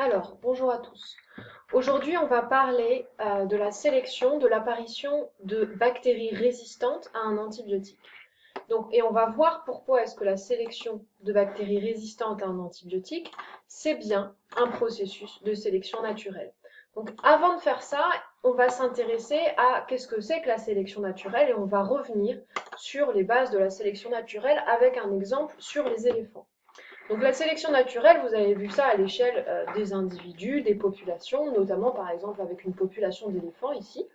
Alors, bonjour à tous. Aujourd'hui, on va parler de la sélection, de l'apparition de bactéries résistantes à un antibiotique. Et on va voir pourquoi est-ce que la sélection de bactéries résistantes à un antibiotique, c'est bien un processus de sélection naturelle. Donc, avant de faire ça, on va s'intéresser à qu'est-ce que c'est que la sélection naturelle et on va revenir sur les bases de la sélection naturelle avec un exemple sur les éléphants. Donc la sélection naturelle, vous avez vu ça à l'échelle des individus, des populations, notamment par exemple avec une population d'éléphants ici.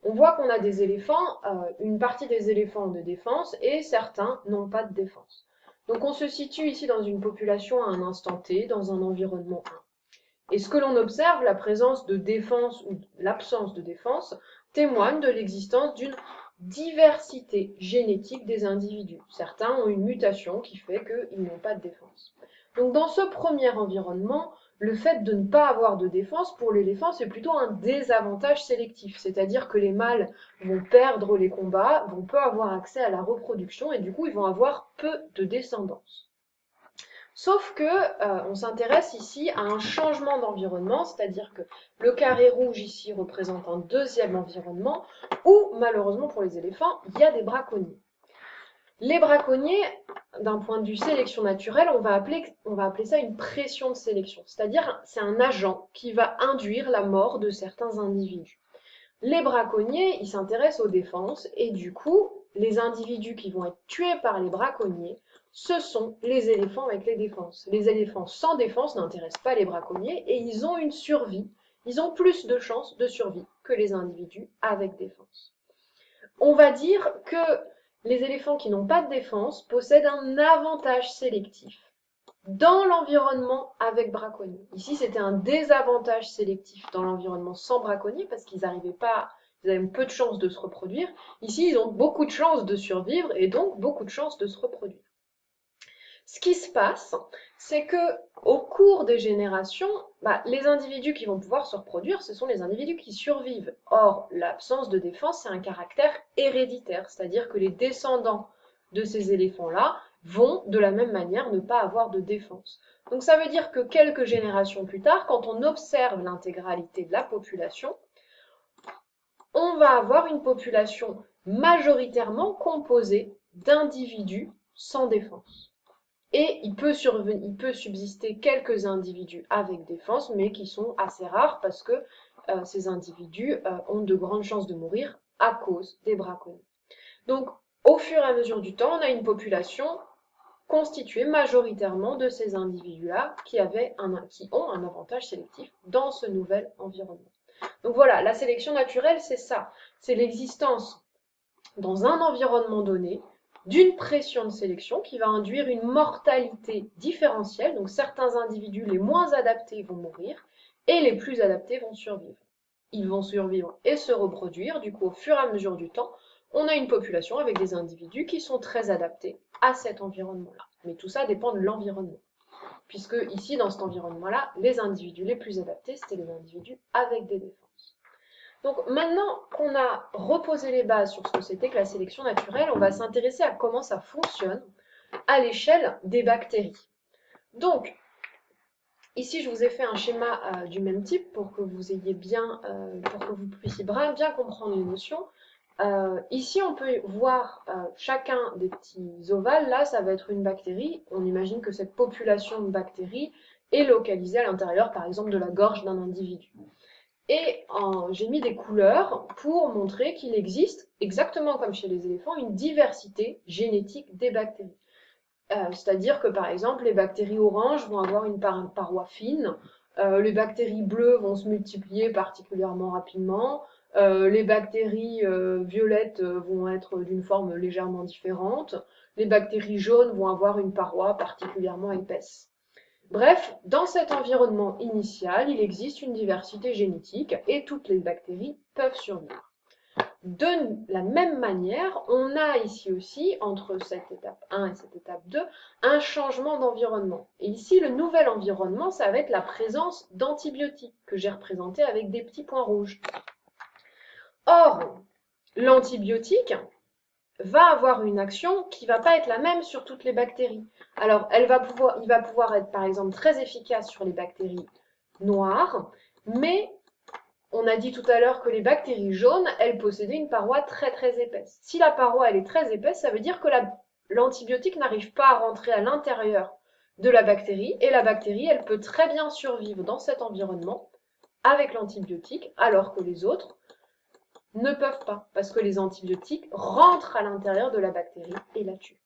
On voit qu'on a des éléphants, une partie des éléphants ont de défense et certains n'ont pas de défense. Donc on se situe ici dans une population à un instant T, dans un environnement 1. Et ce que l'on observe, la présence de défense ou l'absence de défense, témoigne de l'existence d'une diversité génétique des individus. Certains ont une mutation qui fait qu'ils n'ont pas de défense. Donc dans ce premier environnement, le fait de ne pas avoir de défense pour l'éléphant, c'est plutôt un désavantage sélectif, c'est-à-dire que les mâles vont perdre les combats, vont peu avoir accès à la reproduction et du coup ils vont avoir peu de descendance. Sauf que on s'intéresse ici à un changement d'environnement, c'est-à-dire que le carré rouge ici représente un deuxième environnement où malheureusement pour les éléphants, il y a des braconniers. Les braconniers, d'un point de vue sélection naturelle, on va appeler ça une pression de sélection, c'est-à-dire c'est un agent qui va induire la mort de certains individus. Les braconniers, ils s'intéressent aux défenses et du coup, les individus qui vont être tués par les braconniers, ce sont les éléphants avec les défenses. Les éléphants sans défense n'intéressent pas les braconniers et ils ont une survie, ils ont plus de chances de survie que les individus avec défense. On va dire que les éléphants qui n'ont pas de défense possèdent un avantage sélectif dans l'environnement avec braconniers. Ici, c'était un désavantage sélectif dans l'environnement sans braconniers parce qu'ils avaient peu de chances de se reproduire. Ici, ils ont beaucoup de chances de survivre et donc beaucoup de chances de se reproduire. Ce qui se passe, c'est que au cours des générations, les individus qui vont pouvoir se reproduire, ce sont les individus qui survivent. Or, l'absence de défense, c'est un caractère héréditaire, c'est-à-dire que les descendants de ces éléphants-là vont de la même manière ne pas avoir de défense. Donc ça veut dire que quelques générations plus tard, quand on observe l'intégralité de la population, on va avoir une population majoritairement composée d'individus sans défense. Et il peut subsister quelques individus avec défense, mais qui sont assez rares parce que ces individus ont de grandes chances de mourir à cause des braconniers. Donc, au fur et à mesure du temps, on a une population constituée majoritairement de ces individus-là qui ont un avantage sélectif dans ce nouvel environnement. Donc voilà, la sélection naturelle, c'est ça. C'est l'existence dans un environnement donné d'une pression de sélection qui va induire une mortalité différentielle. Donc certains individus les moins adaptés vont mourir et les plus adaptés vont survivre. Ils vont survivre et se reproduire. Du coup, au fur et à mesure du temps, on a une population avec des individus qui sont très adaptés à cet environnement-là. Mais tout ça dépend de l'environnement. Puisque ici, dans cet environnement-là, les individus les plus adaptés, c'était les individus avec des défenses. Donc maintenant qu'on a reposé les bases sur ce que c'était que la sélection naturelle, on va s'intéresser à comment ça fonctionne à l'échelle des bactéries. Donc, ici je vous ai fait un schéma du même type pour que vous puissiez bien comprendre les notions. Ici on peut voir chacun des petits ovales, là ça va être une bactérie. On imagine que cette population de bactéries est localisée à l'intérieur par exemple de la gorge d'un individu. Et j'ai mis des couleurs pour montrer qu'il existe, exactement comme chez les éléphants, une diversité génétique des bactéries. C'est-à-dire que par exemple, les bactéries oranges vont avoir une paroi fine, les bactéries bleues vont se multiplier particulièrement rapidement, les bactéries violettes vont être d'une forme légèrement différente, les bactéries jaunes vont avoir une paroi particulièrement épaisse. Bref, dans cet environnement initial, il existe une diversité génétique et toutes les bactéries peuvent survivre. De la même manière, on a ici aussi, entre cette étape 1 et cette étape 2, un changement d'environnement. Et ici, le nouvel environnement, ça va être la présence d'antibiotiques, que j'ai représenté avec des petits points rouges. Or, l'antibiotique va avoir une action qui ne va pas être la même sur toutes les bactéries. Alors, il va pouvoir être par exemple très efficace sur les bactéries noire, mais on a dit tout à l'heure que les bactéries jaunes, elles possédaient une paroi très très épaisse. Si la paroi elle est très épaisse, ça veut dire que l'antibiotique n'arrive pas à rentrer à l'intérieur de la bactérie, et la bactérie, elle peut très bien survivre dans cet environnement avec l'antibiotique, alors que les autres ne peuvent pas, parce que les antibiotiques rentrent à l'intérieur de la bactérie et la tuent.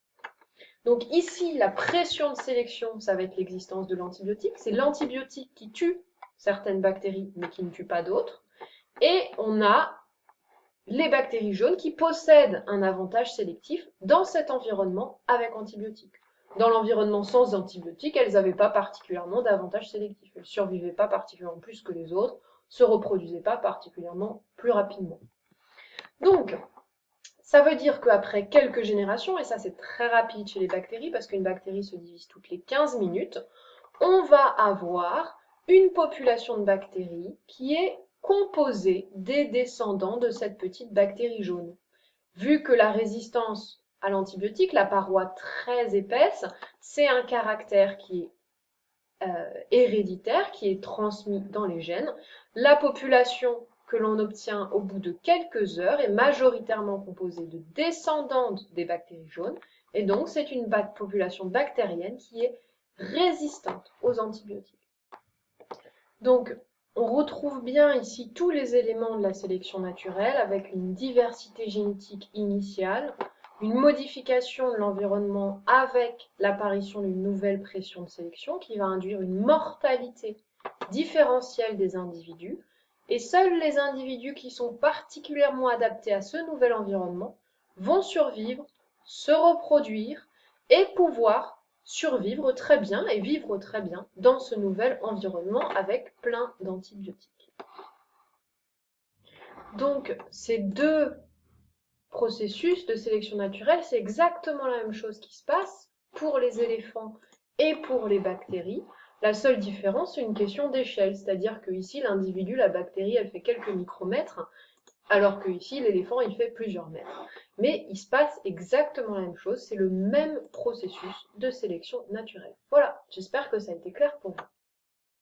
Donc ici, la pression de sélection, ça va être l'existence de l'antibiotique. C'est l'antibiotique qui tue certaines bactéries, mais qui ne tue pas d'autres. Et on a les bactéries jaunes qui possèdent un avantage sélectif dans cet environnement avec antibiotiques. Dans l'environnement sans antibiotiques, elles n'avaient pas particulièrement d'avantage sélectif. Elles ne survivaient pas particulièrement plus que les autres, se reproduisaient pas particulièrement plus rapidement. Donc, ça veut dire qu'après quelques générations, et ça c'est très rapide chez les bactéries, parce qu'une bactérie se divise toutes les 15 minutes, on va avoir une population de bactéries qui est composée des descendants de cette petite bactérie jaune. Vu que la résistance à l'antibiotique, la paroi très épaisse, c'est un caractère qui est héréditaire, qui est transmis dans les gènes, la population que l'on obtient au bout de quelques heures est majoritairement composée de descendantes des bactéries jaunes, et donc c'est une population bactérienne qui est résistante aux antibiotiques. Donc, on retrouve bien ici tous les éléments de la sélection naturelle avec une diversité génétique initiale, une modification de l'environnement avec l'apparition d'une nouvelle pression de sélection qui va induire une mortalité différentielle des individus, et seuls les individus qui sont particulièrement adaptés à ce nouvel environnement vont survivre, se reproduire et pouvoir survivre très bien et vivre très bien dans ce nouvel environnement avec plein d'antibiotiques. Donc ces deux processus de sélection naturelle, c'est exactement la même chose qui se passe pour les éléphants et pour les bactéries. La seule différence, c'est une question d'échelle, c'est-à-dire que ici, l'individu, la bactérie, elle fait quelques micromètres, alors que ici, l'éléphant, il fait plusieurs mètres. Mais il se passe exactement la même chose, c'est le même processus de sélection naturelle. Voilà, j'espère que ça a été clair pour vous.